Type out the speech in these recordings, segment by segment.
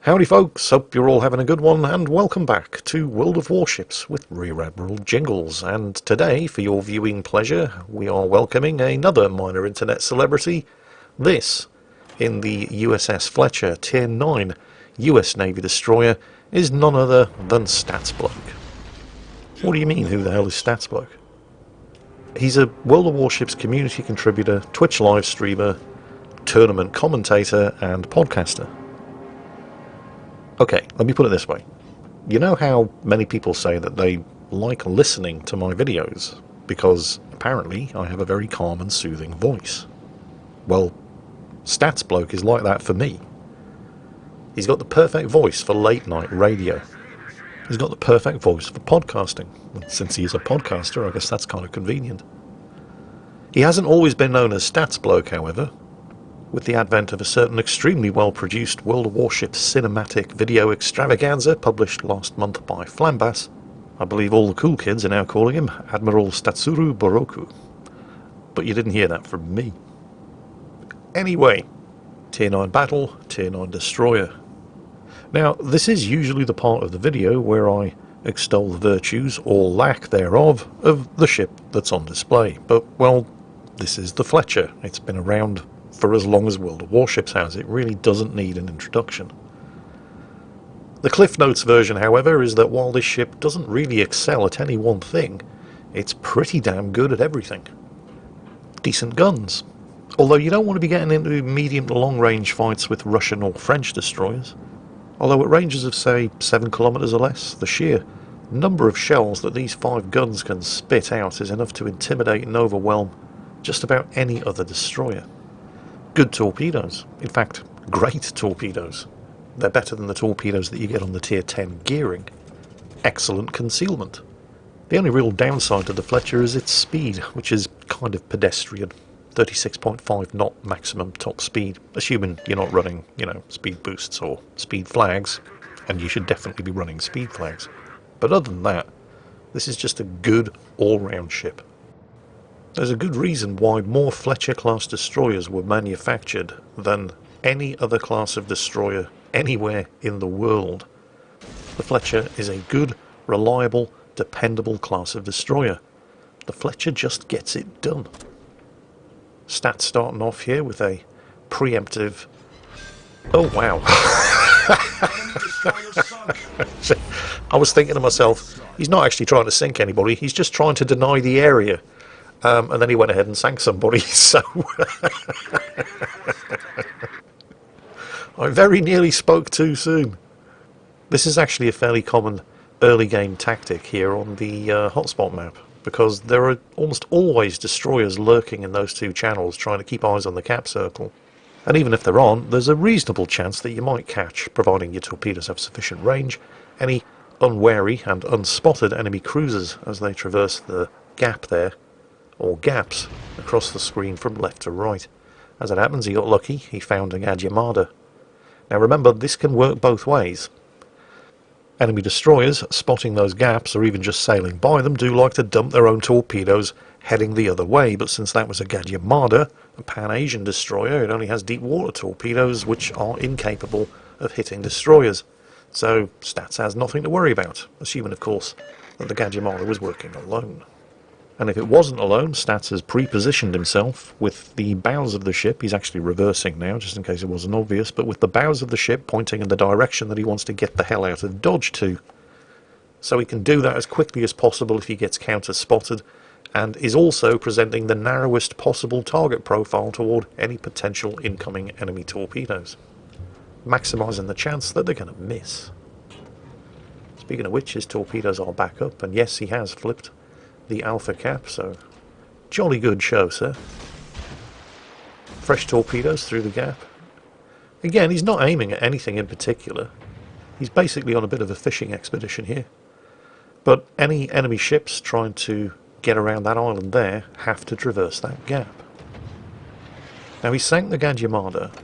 Howdy folks, hope you're all having a good one, and welcome back to World of Warships with Rear Admiral Jingles. And today, for your viewing pleasure, we are welcoming another minor internet celebrity. This, in the USS Fletcher Tier 9 US Navy destroyer, is none other than StatsBloke. What do you mean, who the hell is StatsBloke? He's a World of Warships community contributor, Twitch live streamer, tournament commentator, and podcaster. Okay, let me put it this way. You know how many people say that they like listening to my videos because apparently I have a very calm and soothing voice? Well, StatsBloke is like that for me. He's got the perfect voice for late night radio. He's got the perfect voice for podcasting. And since he is a podcaster, I guess that's kind of convenient. He hasn't always been known as StatsBloke, however. With the advent of a certain extremely well-produced World of Warships cinematic video extravaganza published last month by Flambas, I believe all the cool kids are now calling him Admiral Statsuru Boroku. But you didn't hear that from me. Anyway, Tier 9 battle, Tier 9 destroyer. Now, this is usually the part of the video where I extol the virtues, or lack thereof, of the ship that's on display. But, well, this is the Fletcher. It's been around for as long as World of Warships has. It really doesn't need an introduction. The Cliff Notes version, however, is that while this ship doesn't really excel at any one thing, it's pretty damn good at everything. Decent guns. Although you don't want to be getting into medium to long range fights with Russian or French destroyers. Although at ranges of, say, 7 kilometers or less, the sheer number of shells that these 5 guns can spit out is enough to intimidate and overwhelm just about any other destroyer. Good torpedoes. In fact, great torpedoes. They're better than the torpedoes that you get on the Tier 10 gearing. Excellent concealment. The only real downside to the Fletcher is its speed, which is kind of pedestrian. 36.5 knot maximum top speed, assuming you're not running, speed boosts or speed flags, and you should definitely be running speed flags. But other than that, this is just a good all-round ship. There's a good reason why more Fletcher-class destroyers were manufactured than any other class of destroyer anywhere in the world. The Fletcher is a good, reliable, dependable class of destroyer. The Fletcher just gets it done. Stats starting off here with a preemptive... Oh, wow. I was thinking to myself, he's not actually trying to sink anybody, he's just trying to deny the area. And then he went ahead and sank somebody, so... I very nearly spoke too soon. This is actually a fairly common early game tactic here on the hotspot map, because there are almost always destroyers lurking in those two channels trying to keep eyes on the cap circle. And even if they're on, there's a reasonable chance that you might catch, providing your torpedoes have sufficient range, any unwary and unspotted enemy cruisers as they traverse the gap there, or gaps, across the screen from left to right. As it happens, he got lucky, he found a Yamada. Now remember, this can work both ways. Enemy destroyers, spotting those gaps or even just sailing by them, do like to dump their own torpedoes heading the other way, but since that was a Yamada, a Pan-Asian destroyer, it only has deep water torpedoes which are incapable of hitting destroyers. So Stats has nothing to worry about, assuming of course that the Yamada was working alone. And if it wasn't alone, Stats has pre-positioned himself with the bows of the ship. He's actually reversing now, just in case it wasn't obvious, but with the bows of the ship pointing in the direction that he wants to get the hell out of dodge to. So he can do that as quickly as possible if he gets counter-spotted, and is also presenting the narrowest possible target profile toward any potential incoming enemy torpedoes, maximising the chance that they're going to miss. Speaking of which, his torpedoes are back up, and yes, he has flipped the alpha cap, so jolly good show, sir. Fresh torpedoes through the gap. Again, he's not aiming at anything in particular. He's basically on a bit of a fishing expedition here. But any enemy ships trying to get around that island there have to traverse that gap. Now he sank the Yamada.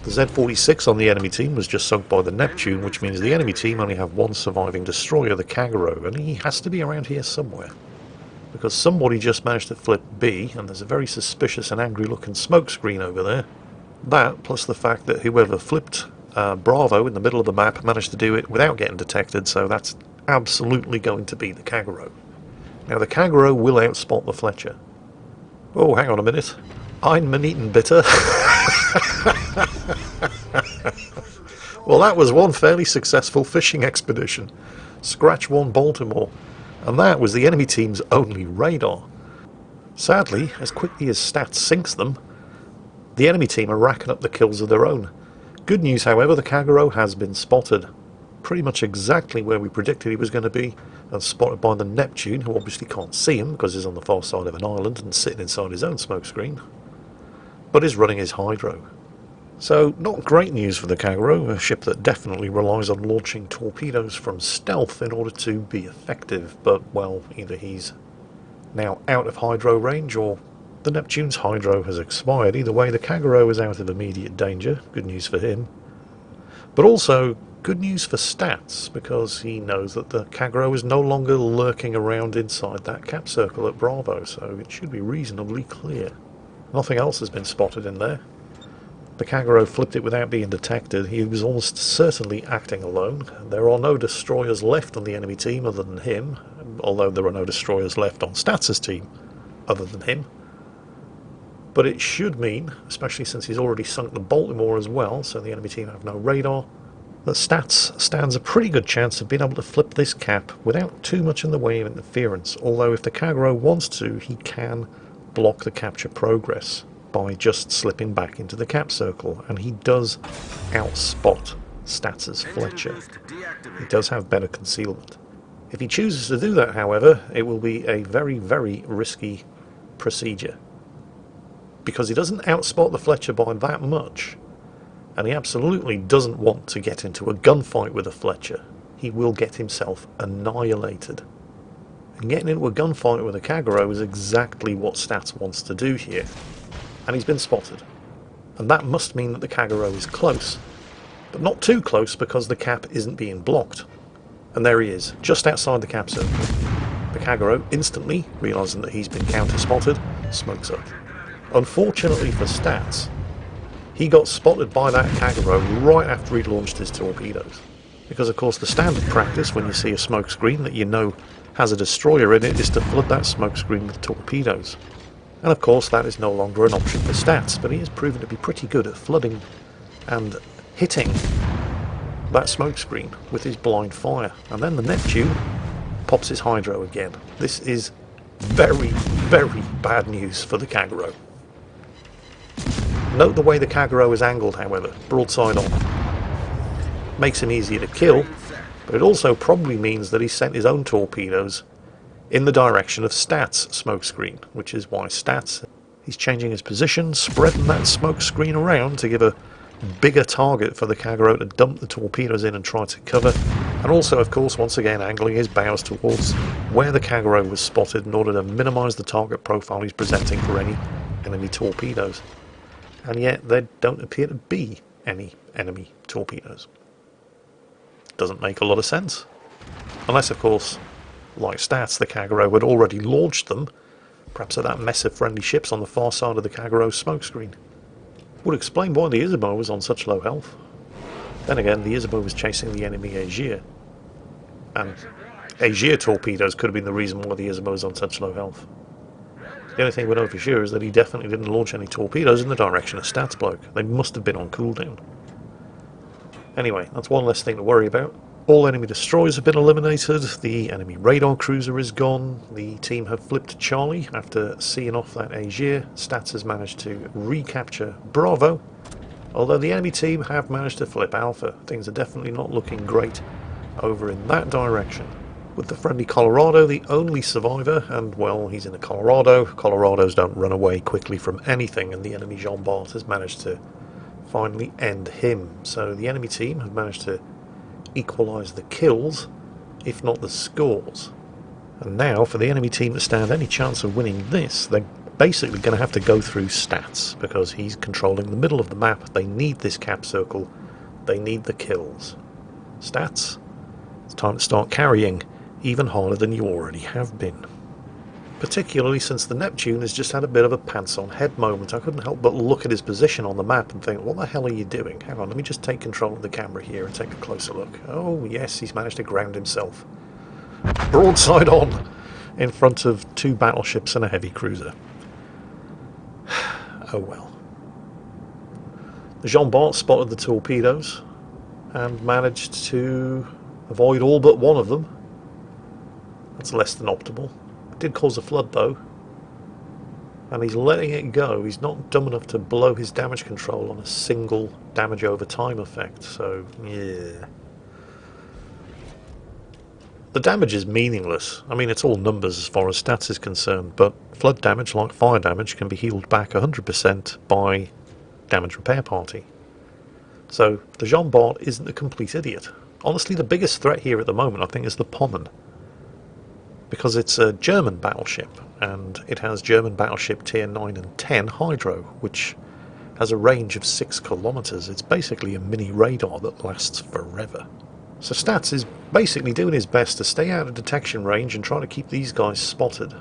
The Z-46 on the enemy team was just sunk by the Neptune, which means the enemy team only have one surviving destroyer, the Kagero, and he has to be around here somewhere. Because somebody just managed to flip B, and there's a very suspicious and angry looking smoke screen over there. That, plus the fact that whoever flipped Bravo in the middle of the map managed to do it without getting detected, so that's absolutely going to be the Kagero. Now the Kagero will outspot the Fletcher. Oh, hang on a minute. Ein Minuten bitte. Well, that was one fairly successful fishing expedition. Scratch 1 Baltimore. And that was the enemy team's only radar. Sadly, as quickly as Stats sinks them, the enemy team are racking up the kills of their own. Good news, however, the Kagero has been spotted. Pretty much exactly where we predicted he was going to be, and spotted by the Neptune, who obviously can't see him because he's on the far side of an island and sitting inside his own smokescreen, but is running his hydro. So, not great news for the Kagero, a ship that definitely relies on launching torpedoes from stealth in order to be effective, but, well, either he's now out of hydro range or the Neptune's hydro has expired. Either way, the Kagero is out of immediate danger. Good news for him. But also, good news for Stats, because he knows that the Kagero is no longer lurking around inside that cap circle at Bravo, so it should be reasonably clear. Nothing else has been spotted in there. The Kagero flipped it without being detected. He was almost certainly acting alone. There are no destroyers left on the enemy team other than him, although there are no destroyers left on Stats' team other than him. But it should mean, especially since he's already sunk the Baltimore as well, so the enemy team have no radar, that Stats stands a pretty good chance of being able to flip this cap without too much in the way of interference, although if the Kagero wants to, he can block the capture progress by just slipping back into the cap circle, and he does outspot Stats' Fletcher. He does have better concealment. If he chooses to do that, however, it will be a very, very risky procedure, because he doesn't outspot the Fletcher by that much, and he absolutely doesn't want to get into a gunfight with a Fletcher. He will get himself annihilated. And getting into a gunfight with a Kagero is exactly what Stats wants to do here. And he's been spotted. And that must mean that the Kagero is close. But not too close, because the cap isn't being blocked. And there he is, just outside the cap circle. The Kagero, instantly realising that he's been counter-spotted, smokes up. Unfortunately for Stats, he got spotted by that Kagero right after he'd launched his torpedoes. Because of course the standard practice when you see a smoke screen that you know has a destroyer in it is to flood that smoke screen with torpedoes. And of course that is no longer an option for Stats, but he has proven to be pretty good at flooding and hitting that smoke screen with his blind fire. And then the Neptune pops his hydro again. This is very, very bad news for the Kagero. Note the way the Kagero is angled, however, broadside on. Makes him easier to kill, but it also probably means that he sent his own torpedoes in the direction of Stats' smoke screen, which is why Stats, he's changing his position, spreading that smoke screen around to give a bigger target for the Kagero to dump the torpedoes in and try to cover, and also of course once again angling his bows towards where the Kagero was spotted in order to minimise the target profile he's presenting for any enemy torpedoes. And yet there don't appear to be any enemy torpedoes. Doesn't make a lot of sense. Unless of course, like Stats, the Kagero had already launched them, perhaps at that mess of friendly ships on the far side of the Kagero's smokescreen. Would explain why the Isabeau was on such low health. Then again, the Isabeau was chasing the enemy Aegir, and Aegir torpedoes could have been the reason why the Isabeau was on such low health. The only thing we know for sure is that he definitely didn't launch any torpedoes in the direction of StatsBloke. They must have been on cooldown. Anyway, that's one less thing to worry about. All enemy destroyers have been eliminated, the enemy radar cruiser is gone, the team have flipped Charlie after seeing off that Aegir. Stats has managed to recapture Bravo, although the enemy team have managed to flip Alpha. Things are definitely not looking great over in that direction. With the friendly Colorado the only survivor, and well, he's in a Colorado. Colorados don't run away quickly from anything, and the enemy Jean Bart has managed to finally end him. So the enemy team have managed to equalise the kills, if not the scores. And now, for the enemy team to stand any chance of winning this, they're basically going to have to go through Stats, because he's controlling the middle of the map. They need this cap circle. They need the kills. Stats, it's time to start carrying even harder than you already have been. particularly since the Neptune has just had a bit of a pants-on-head moment. I couldn't help but look at his position on the map and think, what the hell are you doing? Hang on, let me just take control of the camera here and take a closer look. Oh, yes, he's managed to ground himself. Broadside on, in front of 2 battleships and a heavy cruiser. Oh well. Jean Bart spotted the torpedoes and managed to avoid all but one of them. That's less than optimal. It did cause a flood though, and he's letting it go. He's not dumb enough to blow his damage control on a single damage over time effect, so yeah. The damage is meaningless. I mean, it's all numbers as far as stats is concerned, but flood damage, like fire damage, can be healed back 100% by damage repair party. So the Jean Bart isn't a complete idiot. Honestly, the biggest threat here at the moment, I think, is the Pommern, because it's a German battleship, and it has German battleship tier 9 and 10 hydro, which has a range of 6 kilometers. It's basically a mini radar that lasts forever. So Stats is basically doing his best to stay out of detection range and try to keep these guys spotted.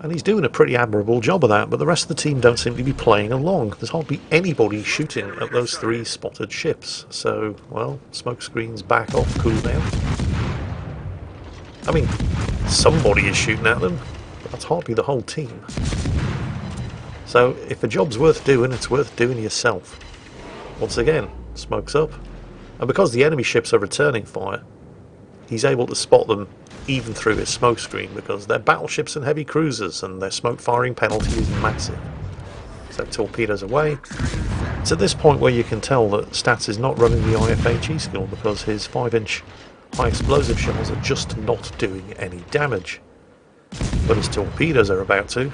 And he's doing a pretty admirable job of that, but the rest of the team don't seem to be playing along. There's hardly anybody shooting at those 3 spotted ships. So, well, smoke screens back off cooldown. I mean, somebody is shooting at them, but that's hardly the whole team. So, if a job's worth doing, it's worth doing yourself. Once again, smoke's up. And because the enemy ships are returning fire, he's able to spot them even through his smoke screen, because they're battleships and heavy cruisers, and their smoke firing penalty is massive. So torpedoes away. It's at this point where you can tell that Stats is not running the IFHE skill, because his 5-inch high explosive shells are just not doing any damage. But his torpedoes are about to.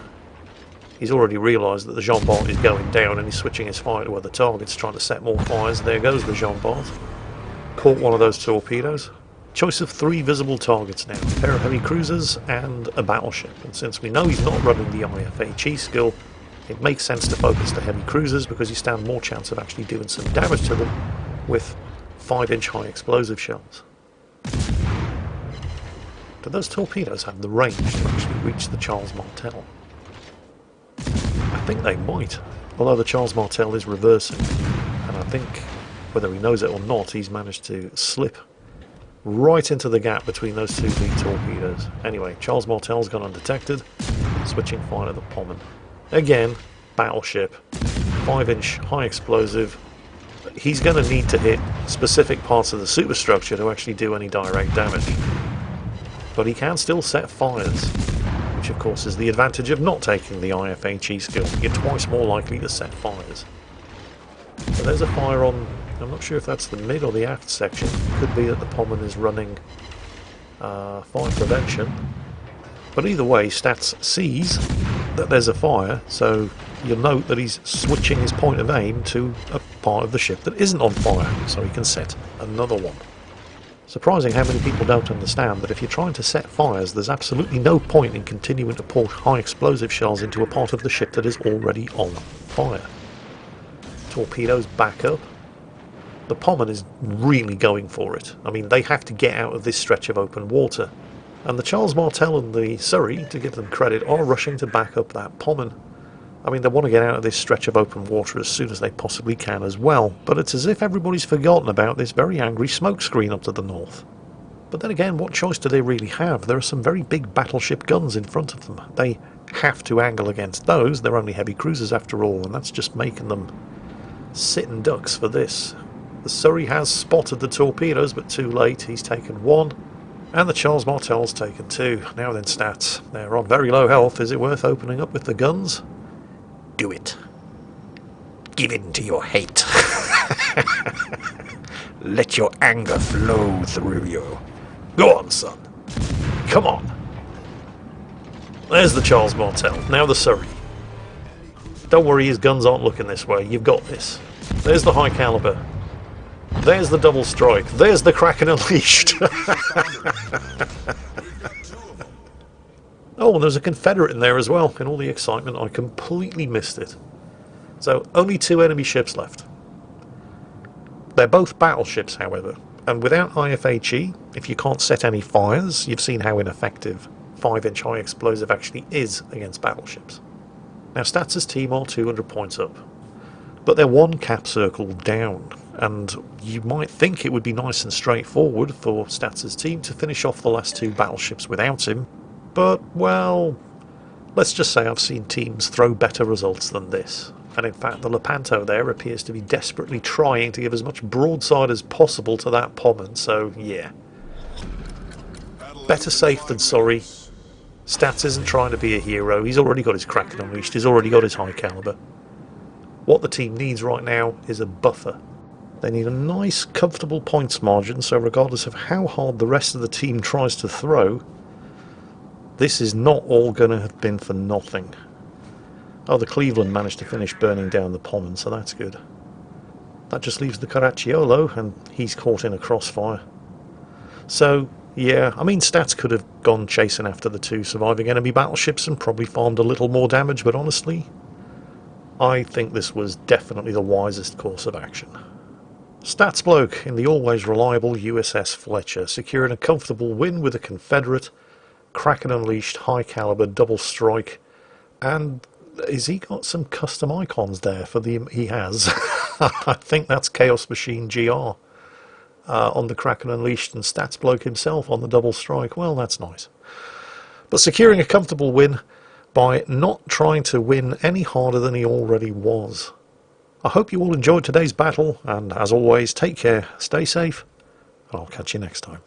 He's already realised that the Jean Bart is going down, and he's switching his fire to other targets, trying to set more fires. There goes the Jean Bart. Caught one of those torpedoes. Choice of 3 visible targets now, a pair of heavy cruisers and a battleship. And since we know he's not running the IFHE skill, it makes sense to focus the heavy cruisers, because you stand more chance of actually doing some damage to them with 5-inch high explosive shells. Do those torpedoes have the range to actually reach the Charles Martel? I think they might, although the Charles Martel is reversing, and I think, whether he knows it or not, he's managed to slip right into the gap between those 2 big torpedoes. Anyway, Charles Martel's gone undetected, switching fire to the Pommern. Again, battleship, 5-inch high explosive. He's going to need to hit specific parts of the superstructure to actually do any direct damage. But he can still set fires, which of course is the advantage of not taking the IFHE skill. You're twice more likely to set fires. So there's a fire on, I'm not sure if that's the mid or the aft section. Could be that the Pommern is running fire prevention. But either way, Stats sees that there's a fire, so you'll note that he's switching his point of aim to a part of the ship that isn't on fire, so he can set another one. Surprising how many people don't understand that if you're trying to set fires, there's absolutely no point in continuing to pour high explosive shells into a part of the ship that is already on fire. Torpedoes back up. The Pommern is really going for it. I mean, they have to get out of this stretch of open water. And the Charles Martel and the Surrey, to give them credit, are rushing to back up that Pommern. I mean, they want to get out of this stretch of open water as soon as they possibly can as well, but it's as if everybody's forgotten about this very angry smoke screen up to the north. But then again, what choice do they really have? There are some very big battleship guns in front of them. They have to angle against those. They're only heavy cruisers after all, and that's just making them sitting ducks for this. The Surrey has spotted the torpedoes, but too late. He's taken 1, and the Charles Martel's taken 2. Now then, Stats. They're on very low health. Is it worth opening up with the guns? Do it. Give in to your hate. Let your anger flow through you. Go on, son. Come on. There's the Charles Martel. Now the Surrey. Don't worry, his guns aren't looking this way. You've got this. There's the high caliber. There's the double strike. There's the Kraken Unleashed. Oh, and there's a Confederate in there as well. In all the excitement, I completely missed it. So, only 2 enemy ships left. They're both battleships, however. And without IFHE, if you can't set any fires, you've seen how ineffective 5-inch high explosive actually is against battleships. Now Stats' team are 200 points up, but they're one cap circle down, and you might think it would be nice and straightforward for Stats' team to finish off the last 2 battleships without him, but, well, let's just say I've seen teams throw better results than this. And in fact, the Lepanto there appears to be desperately trying to give as much broadside as possible to that Pommern, so yeah. Better safe than sorry. Stats isn't trying to be a hero, he's already got his Kraken Unleashed, he's already got his high caliber. What the team needs right now is a buffer. They need a nice, comfortable points margin, so regardless of how hard the rest of the team tries to throw, this is not all going to have been for nothing. Oh, the Cleveland managed to finish burning down the Pommern, so that's good. That just leaves the Caracciolo, and he's caught in a crossfire. So, yeah, I mean, Stats could have gone chasing after the 2 surviving enemy battleships and probably farmed a little more damage, but honestly, I think this was definitely the wisest course of action. StatsBloke in the always reliable USS Fletcher, securing a comfortable win with a Confederate, Kraken Unleashed, high caliber, double strike, and has he got some custom icons there for the... He has. I think that's Chaos Machine GR on the Kraken Unleashed, and StatsBloke himself on the double strike. Well, that's nice. But securing a comfortable win by not trying to win any harder than he already was. I hope you all enjoyed today's battle, and as always, take care, stay safe, and I'll catch you next time.